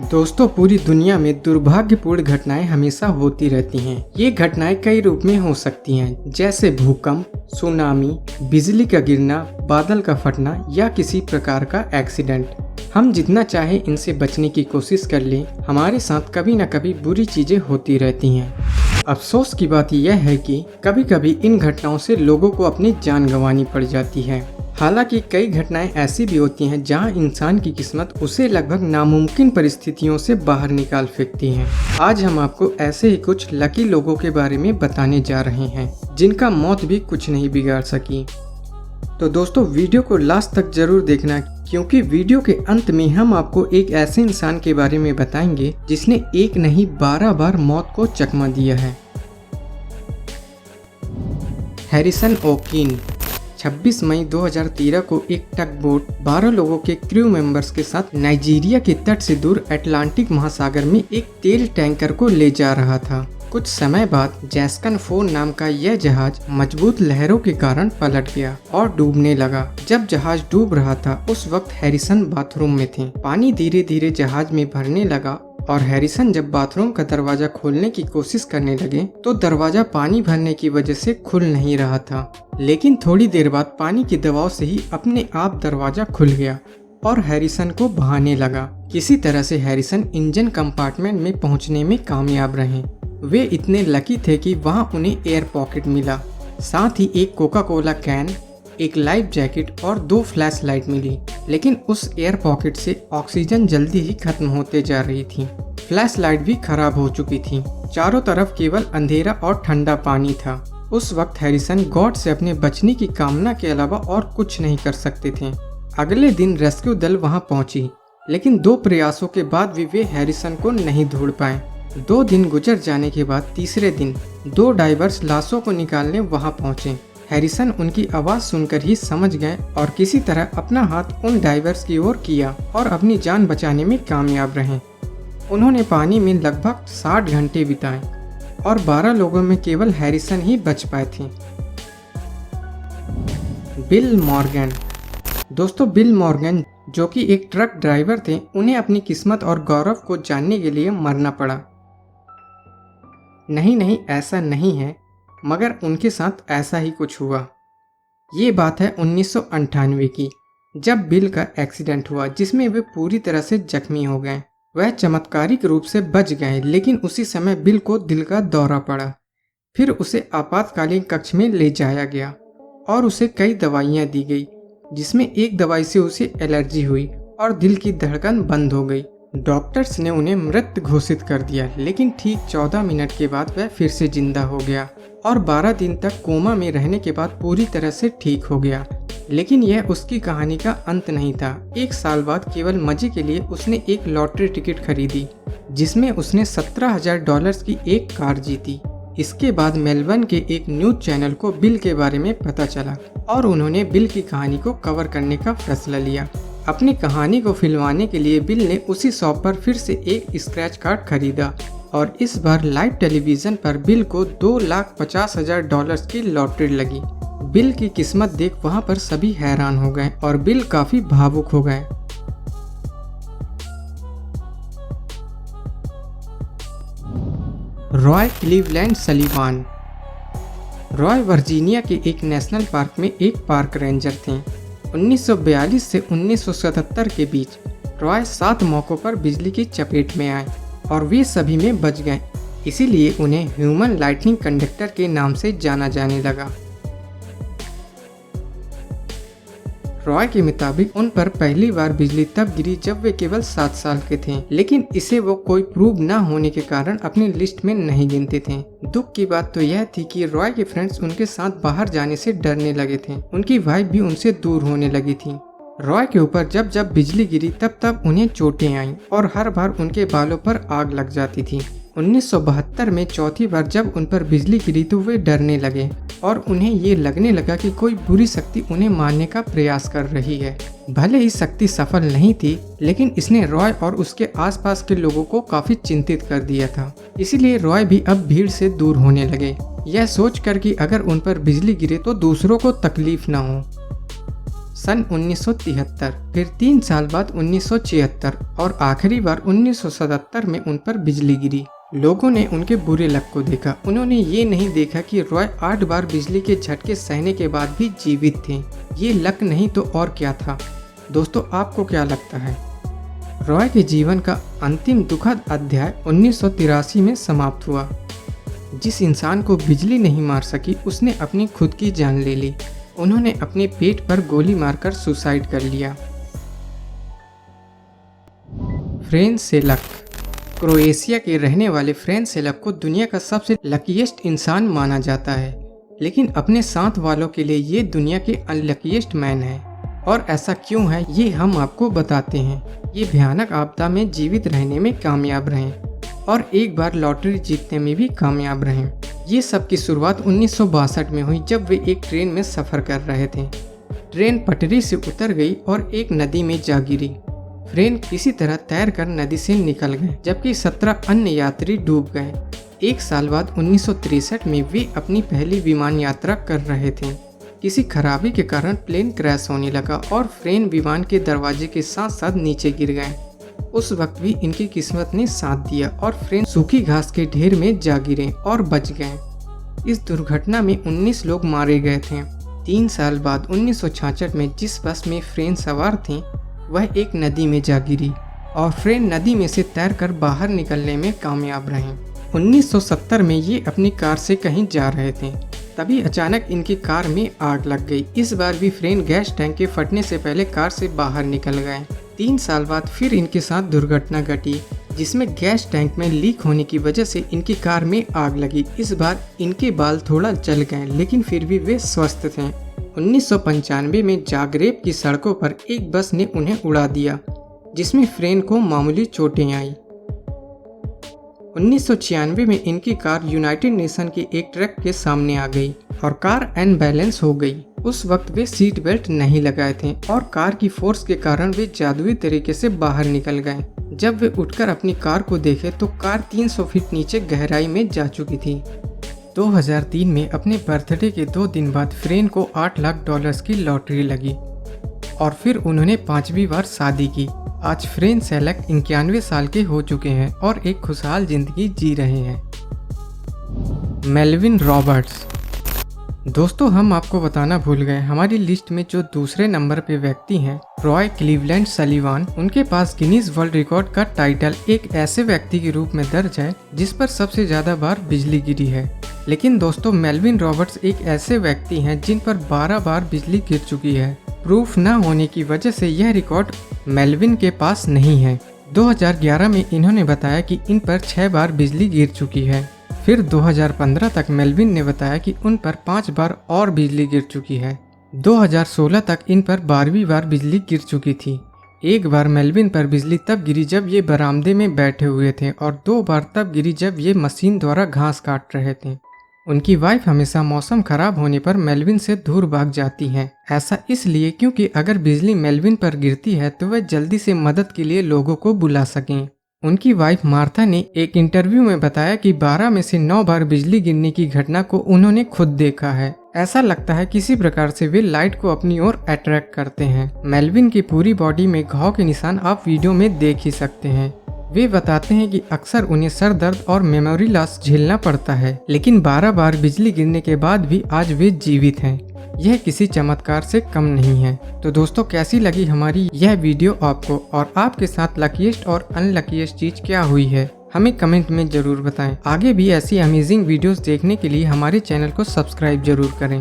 दोस्तों, पूरी दुनिया में दुर्भाग्यपूर्ण घटनाएं हमेशा होती रहती हैं। ये घटनाएं कई रूप में हो सकती हैं, जैसे भूकंप, सुनामी, बिजली का गिरना, बादल का फटना या किसी प्रकार का एक्सीडेंट। हम जितना चाहे इनसे बचने की कोशिश कर लें, हमारे साथ कभी न कभी बुरी चीजें होती रहती हैं। अफसोस की बात यह है कि कभी कभी इन घटनाओं से लोगों को अपनी जान गंवानी पड़ जाती है। हालांकि कई घटनाएं ऐसी भी होती हैं जहां इंसान की किस्मत उसे लगभग नामुमकिन परिस्थितियों से बाहर निकाल फेंकती है। आज हम आपको ऐसे ही कुछ लकी लोगों के बारे में बताने जा रहे हैं, जिनका मौत भी कुछ नहीं बिगाड़ सकी। तो दोस्तों, वीडियो को लास्ट तक जरूर देखना, क्योंकि वीडियो के अंत में हम आपको एक ऐसे इंसान के बारे में बताएंगे जिसने एक नहीं 12 बार मौत को चकमा दिया है। हैरिसन ओकीन 26 मई 2013 को एक टग बोट 12 लोगों के क्रू मेंबर्स के साथ नाइजीरिया के तट से दूर अटलांटिक महासागर में एक तेल टैंकर को ले जा रहा था। कुछ समय बाद जैस्कन 4 नाम का यह जहाज मजबूत लहरों के कारण पलट गया और डूबने लगा। जब जहाज डूब रहा था, उस वक्त हैरिसन बाथरूम में थे। पानी धीरे धीरे जहाज में भरने लगा और हैरिसन जब बाथरूम का दरवाजा खोलने की कोशिश करने लगे तो दरवाजा पानी भरने की वजह से खुल नहीं रहा था। लेकिन थोड़ी देर बाद पानी के दबाव से ही अपने आप दरवाजा खुल गया और हैरिसन को बहाने लगा। किसी तरह से हैरिसन इंजन कंपार्टमेंट में पहुंचने में कामयाब रहे। वे इतने लकी थे कि वहां उन्हें एयर पॉकेट मिला, साथ ही एक कोका कोला कैन, एक लाइफ जैकेट और 2 फ्लैश लाइट मिली। लेकिन उस एयर पॉकेट से ऑक्सीजन जल्दी ही खत्म होते जा रही थी। फ्लैश लाइट भी खराब हो चुकी थी। चारों तरफ केवल अंधेरा और ठंडा पानी था। उस वक्त हैरिसन गॉड से अपने बचने की कामना के अलावा और कुछ नहीं कर सकते थे। अगले दिन रेस्क्यू दल वहां पहुंची, लेकिन 2 प्रयासों के बाद भी वे हैरिसन को नहीं ढूंढ पाए। 2 दिन गुजर जाने के बाद तीसरे दिन 2 डाइवर्स लाशों को निकालने वहां पहुंचे। हैरिसन उनकी आवाज सुनकर ही समझ गए और किसी तरह अपना हाथ उन डाइवर्स की ओर किया और अपनी जान बचाने में कामयाब रहे। उन्होंने पानी में लगभग 60 घंटे बिताए और 12 लोगों में केवल हैरिसन ही बच पाए थे। Bill Morgan. दोस्तों, बिल मॉर्गन जो कि एक ट्रक ड्राइवर थे, उन्हें अपनी किस्मत और गौरव को जानने के लिए मरना पड़ा। नहीं, ऐसा नहीं है, मगर उनके साथ ऐसा ही कुछ हुआ। ये बात है 1998 की, जब बिल का एक्सीडेंट हुआ जिसमें वे पूरी तरह से जख्मी हो गए। वह चमत्कारिक रूप से बच गए, लेकिन उसी समय बिल को दिल का दौरा पड़ा। फिर उसे आपातकालीन कक्ष में ले जाया गया और उसे कई दवाइयाँ दी गई, जिसमें एक दवाई से उसे एलर्जी हुई और दिल की धड़कन बंद हो गई। डॉक्टर्स ने उन्हें मृत घोषित कर दिया, लेकिन ठीक 14 मिनट के बाद वह फिर से जिंदा हो गया और 12 दिन तक कोमा में रहने के बाद पूरी तरह से ठीक हो गया। लेकिन यह उसकी कहानी का अंत नहीं था। 1 साल बाद केवल मजे के लिए उसने एक लॉटरी टिकट खरीदी, जिसमें उसने $17,000 की एक कार जीती। इसके बाद मेलबर्न के एक न्यूज चैनल को बिल के बारे में पता चला और उन्होंने बिल की कहानी को कवर करने का फैसला लिया। अपनी कहानी को फिल्माने के लिए बिल ने उसी शॉप पर फिर से एक स्क्रैच कार्ड खरीदा और इस बार लाइव टेलीविजन पर बिल को $2,50,000 की लॉटरी लगी। बिल की किस्मत देख वहां पर सभी हैरान हो गए और बिल काफी भावुक हो गए। रॉय क्लीवलैंड सलीवान। रॉय वर्जीनिया के एक नेशनल पार्क में एक पार्क रेंजर थे। 1942 से 1977 के बीच रॉय 7 मौकों पर बिजली की चपेट में आए और वे सभी में बच गए। इसीलिए उन्हें ह्यूमन लाइटनिंग कंडक्टर के नाम से जाना जाने लगा। रॉय के मुताबिक उन पर पहली बार बिजली तब गिरी जब वे केवल 7 साल के थे, लेकिन इसे वो कोई प्रूव न होने के कारण अपनी लिस्ट में नहीं गिनते थे। दुख की बात तो यह थी कि रॉय के फ्रेंड्स उनके साथ बाहर जाने से डरने लगे थे। उनकी वाइफ भी उनसे दूर होने लगी थी। रॉय के ऊपर जब जब बिजली गिरी तब उन्हें चोटें आईं और हर बार उनके बालों पर आग लग जाती थी। 1972 में चौथी बार जब उन पर बिजली गिरी तो वे डरने लगे और उन्हें ये लगने लगा कि कोई बुरी शक्ति उन्हें मारने का प्रयास कर रही है। भले ही शक्ति सफल नहीं थी, लेकिन इसने रॉय और उसके आसपास के लोगों को काफी चिंतित कर दिया था। इसीलिए रॉय भी अब भीड़ से दूर होने लगे, यह सोचकर कि अगर उन पर बिजली गिरे तो दूसरों को तकलीफ न हो। सन 1973, फिर 3 साल बाद 1976 और आखिरी बार 1977 में उन पर बिजली गिरी। लोगों ने उनके बुरे लक को देखा। उन्होंने ये नहीं देखा कि रॉय 8 बार बिजली के झटके सहने के बाद भी जीवित थे। ये लक नहीं तो और क्या था। दोस्तों, आपको क्या लगता है? रॉय के जीवन का अंतिम दुखद अध्याय 1983 में समाप्त हुआ। जिस इंसान को बिजली नहीं मार सकी उसने अपनी खुद की जान ले ली। उन्होंने अपने पेट पर गोली मारकर सुसाइड कर लिया। फ्रेंच सेलक। क्रोएशिया के रहने वाले फ्रेंच सेलक को दुनिया का सबसे लकीएस्ट इंसान माना जाता है, लेकिन अपने साथ वालों के लिए ये दुनिया के अनलकीएस्ट मैन है। और ऐसा क्यों है ये हम आपको बताते हैं। ये भयानक आपदा में जीवित रहने में कामयाब रहे और एक बार लॉटरी जीतने में भी कामयाब रहे। ये सब की शुरुआत 1962 में हुई, जब वे एक ट्रेन में सफ़र कर रहे थे। ट्रेन पटरी से उतर गई और एक नदी में जा गिरी। ट्रेन किसी तरह तैरकर नदी से निकल गए, जबकि 17 अन्य यात्री डूब गए। 1 साल बाद 1963 में वे अपनी पहली विमान यात्रा कर रहे थे। किसी खराबी के कारण प्लेन क्रैश होने लगा और फ्रेन विमान के दरवाजे के साथ साथ नीचे गिर गए। उस वक्त भी इनकी किस्मत ने साथ दिया और फ्रेन सूखी घास के ढेर में जा गिरे और बच गए। इस दुर्घटना में 19 लोग मारे गए थे। 3 साल बाद 1966 में जिस बस में फ्रेन सवार थे वह एक नदी में जा गिरी और फ्रेन नदी में से तैरकर बाहर निकलने में कामयाब रहे। 1970 में ये अपनी कार से कहीं जा रहे थे, तभी अचानक इनकी कार में आग लग गई। इस बार भी फ्रेन गैस टैंक के फटने से पहले कार से बाहर निकल गए। 3 साल बाद फिर इनके साथ दुर्घटना घटी, जिसमें गैस टैंक में लीक होने की वजह से इनकी कार में आग लगी। इस बार इनके बाल थोड़ा जल गए, लेकिन फिर भी वे स्वस्थ थे। 1995 में जागरेब की सड़कों पर एक बस ने उन्हें उड़ा दिया, जिसमें फ्रेन को मामूली चोटें आई। 1996 में इनकी कार यूनाइटेड नेशन के एक ट्रक के सामने आ गई और कार अनबैलेंस हो गई। उस वक्त वे सीट बेल्ट नहीं लगाए थे और कार की फोर्स के कारण वे जादुई तरीके से बाहर निकल गए। जब वे उठकर अपनी कार को देखे तो कार 300 फीट नीचे गहराई में जा चुकी थी। 2003 में अपने बर्थडे के 2 दिन बाद फ्रेन को $8 लाख की लॉटरी लगी और फिर उन्होंने 5वीं बार शादी की। आज फ्रेन सेलक 91 साल के हो चुके हैं और एक खुशहाल जिंदगी जी रहे हैं। Melvin Roberts. दोस्तों, हम आपको बताना भूल गए, हमारी लिस्ट में जो दूसरे नंबर पे व्यक्ति हैं रॉय क्लीवलैंड सलीवान, उनके पास गिनीज वर्ल्ड रिकॉर्ड का टाइटल एक ऐसे व्यक्ति के रूप में दर्ज है जिस पर सबसे ज्यादा बार बिजली गिरी है। लेकिन दोस्तों, मेल्विन रॉबर्ट्स एक ऐसे व्यक्ति हैं जिन पर 12 बार बिजली गिर चुकी है। प्रूफ न होने की वजह से यह रिकॉर्ड मेल्विन के पास नहीं है। 2011 में इन्होंने बताया कि इन पर 6 बार बिजली गिर चुकी है। फिर 2015 तक मेल्विन ने बताया कि उन पर 5 बार और बिजली गिर चुकी है। 2016 तक इन पर 12वीं बार बिजली गिर चुकी थी। एक बार मेल्विन पर बिजली तब गिरी जब ये बरामदे में बैठे हुए थे और 2 बार तब गिरी जब ये मशीन द्वारा घास काट रहे थे। उनकी वाइफ हमेशा मौसम खराब होने पर मेल्विन से दूर भाग जाती हैं। ऐसा इसलिए क्योंकि अगर बिजली मेल्विन पर गिरती है तो वह जल्दी से मदद के लिए लोगों को बुला सकें। उनकी वाइफ मार्था ने एक इंटरव्यू में बताया कि 12 में से 9 बार बिजली गिरने की घटना को उन्होंने खुद देखा है। ऐसा लगता है किसी प्रकार से वे लाइट को अपनी ओर अट्रैक्ट करते हैं। मेल्विन की पूरी बॉडी में घाव के निशान आप वीडियो में देख ही सकते हैं। वे बताते हैं कि अक्सर उन्हें सर दर्द और मेमोरी लॉस झेलना पड़ता है, लेकिन 12 बार बिजली गिरने के बाद भी आज वे जीवित हैं। यह किसी चमत्कार से कम नहीं है। तो दोस्तों, कैसी लगी हमारी यह वीडियो आपको, और आपके साथ लकीएस्ट और अनलकीएस्ट चीज क्या हुई है, हमें कमेंट में जरूर बताएं। आगे भी ऐसी अमेजिंग वीडियोस देखने के लिए हमारे चैनल को सब्सक्राइब जरूर करें।